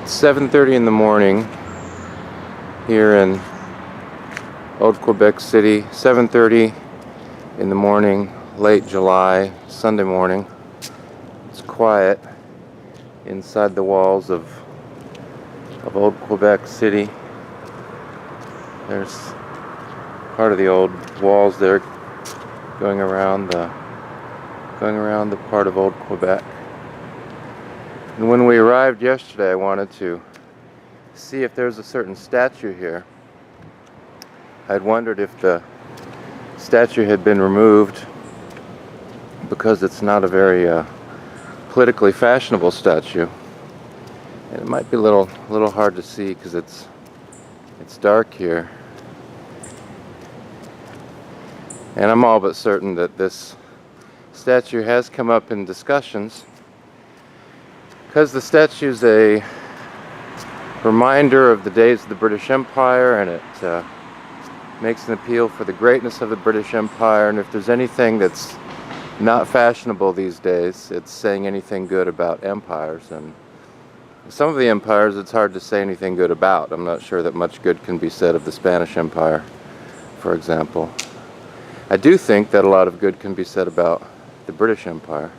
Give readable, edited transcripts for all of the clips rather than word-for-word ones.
It's 7:30 in the morning here in Old Quebec City. 7:30 in the morning, late July, Sunday morning. It's quiet inside the walls of Old Quebec City. There's part of the old walls there going around the part of Old Quebec. And when we arrived yesterday, I wanted to see if there's a certain statue here. I'd wondered if the statue had been removed because it's not a very politically fashionable statue. And it might be a little hard to see because it's dark here. And I'm all but certain that this statue has come up in discussions because the statue is a reminder of the days of the British Empire, and it makes an appeal for the greatness of the British Empire. And if there's anything that's not fashionable these days, it's saying anything good about empires. And some of the empires it's hard to say anything good about. I'm not sure that much good can be said of the Spanish Empire, for example. I do think that a lot of good can be said about the British Empire.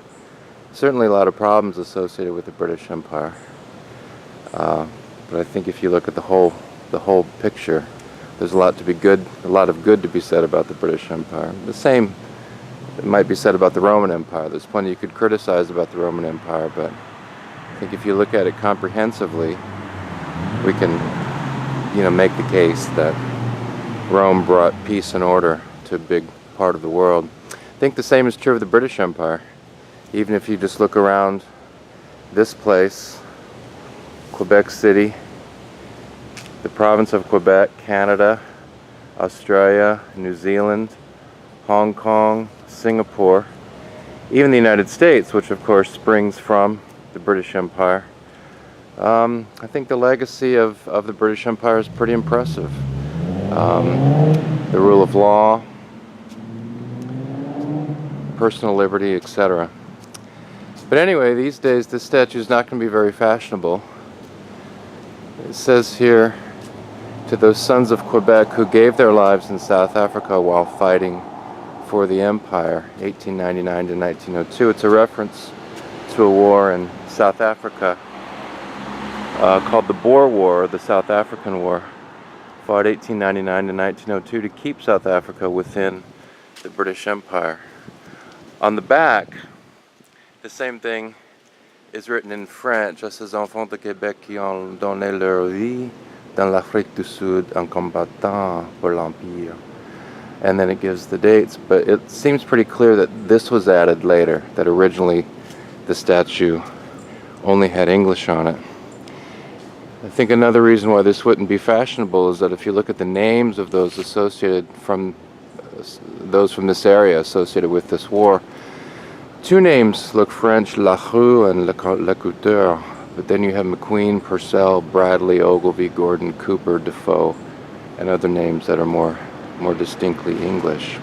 Certainly a lot of problems associated with the British Empire. But I think if you look at the whole picture, there's a lot of good to be said about the British Empire. The same it might be said about the Roman Empire. There's plenty you could criticize about the Roman Empire, but I think if you look at it comprehensively, we can, make the case that Rome brought peace and order to a big part of the world. I think the same is true of the British Empire. Even if you just look around this place, Quebec City, the province of Quebec, Canada, Australia, New Zealand, Hong Kong, Singapore, even the United States, which of course springs from the British Empire. I think the legacy of the British Empire is pretty impressive. The rule of law, personal liberty, etc. But anyway, these days this statue is not going to be very fashionable. It says here, to those sons of Quebec who gave their lives in South Africa while fighting for the Empire, 1899 to 1902. It's a reference to a war in South Africa called the Boer War, the South African War, fought 1899 to 1902 to keep South Africa within the British Empire. On the back, the same thing is written in French. À ces enfants de Québec qui ont donné leur vie dans l'Afrique du Sud en combattant pour l'Empire. And then it gives the dates, but it seems pretty clear that this was added later, that originally the statue only had English on it. I think another reason why this wouldn't be fashionable is that if you look at the names of those from this area associated with this war, two names look French, Lacroix and Lacouture, but then you have McQueen, Purcell, Bradley, Ogilvy, Gordon, Cooper, Defoe, and other names that are more distinctly English.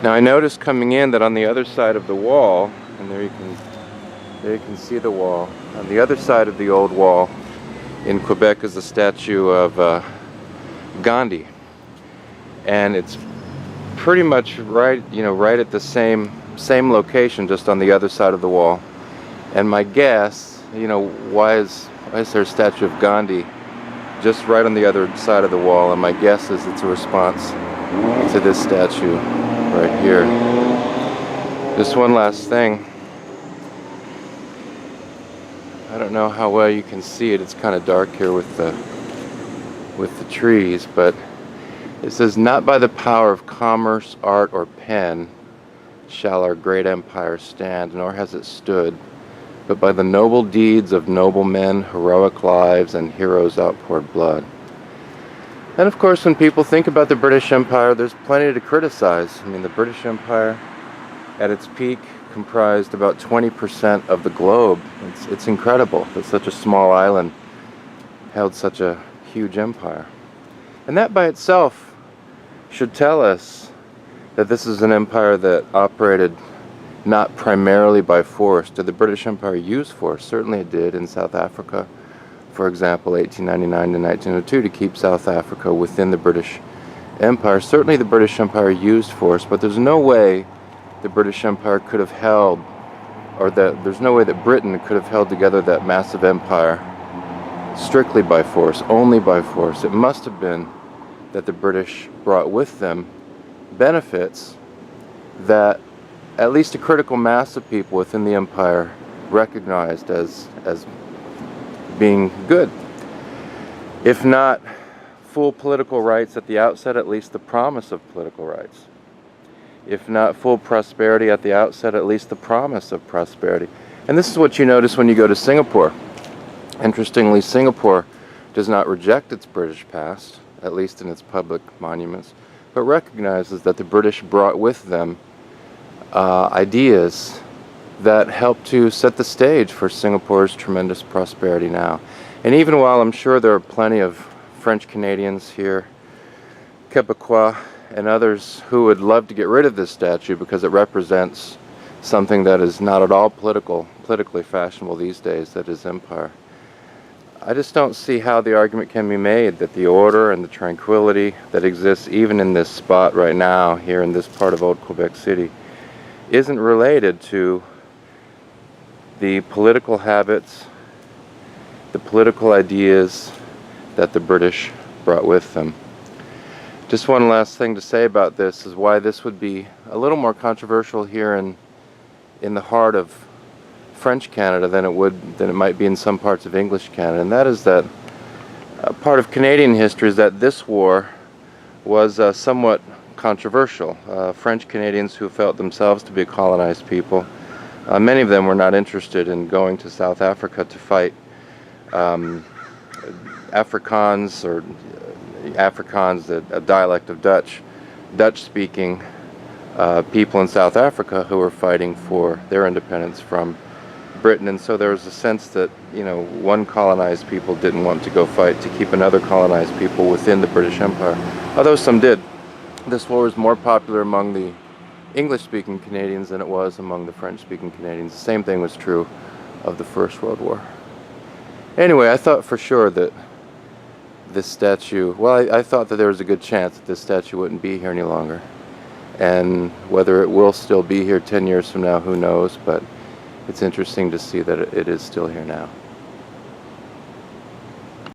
Now I noticed coming in that on the other side of the wall, and there you can see the wall, on the other side of the old wall in Quebec is a statue of Gandhi, and it's pretty much right at the same location, just on the other side of the wall. And my guess, why is there a statue of Gandhi just right on the other side of the wall? And my guess is it's a response to this statue right here. Just one last thing. I don't know how well you can see it. It's kind of dark here with the trees, but it says, "Not by the power of commerce, art, or pen shall our great empire stand, nor has it stood, but by the noble deeds of noble men, heroic lives, and heroes' outpoured blood." And of course, when people think about the British Empire, there's plenty to criticize. I mean, the British Empire at its peak comprised about 20% of the globe. It's incredible that such a small island held such a huge empire. And that by itself should tell us that this is an empire that operated not primarily by force. Did the British Empire use force? Certainly it did in South Africa, for example, 1899 to 1902, to keep South Africa within the British Empire. Certainly the British Empire used force, but there's no way the British Empire could have held, or that there's no way that Britain could have held together that massive empire strictly by force, only by force. It must have been that the British brought with them benefits that at least a critical mass of people within the empire recognized as being good. If not full political rights at the outset, at least the promise of political rights. If not full prosperity at the outset, at least the promise of prosperity. And this is what you notice when you go to Singapore. Interestingly, Singapore does not reject its British past, at least in its public monuments, but recognizes that the British brought with them ideas that helped to set the stage for Singapore's tremendous prosperity now. And even while I'm sure there are plenty of French Canadians here, Quebecois, and others who would love to get rid of this statue because it represents something that is not at all politically fashionable these days, that is empire. I just don't see how the argument can be made that the order and the tranquility that exists even in this spot right now, here in this part of old Quebec City, isn't related to the political habits, the political ideas that the British brought with them. Just one last thing to say about this is why this would be a little more controversial here in the heart of French Canada than it might be in some parts of English Canada, and that is that part of Canadian history is that this war was somewhat controversial. French Canadians who felt themselves to be a colonized people, many of them were not interested in going to South Africa to fight Afrikaans, or Afrikaans, a dialect of Dutch-speaking people in South Africa who were fighting for their independence from Britain. And so there was a sense that, one colonized people didn't want to go fight to keep another colonized people within the British Empire, although some did. This war was more popular among the English-speaking Canadians than it was among the French-speaking Canadians. The same thing was true of the First World War. Anyway, I thought for sure that this statue, I thought that there was a good chance that this statue wouldn't be here any longer. And whether it will still be here 10 years from now, who knows, but it's interesting to see that it is still here now.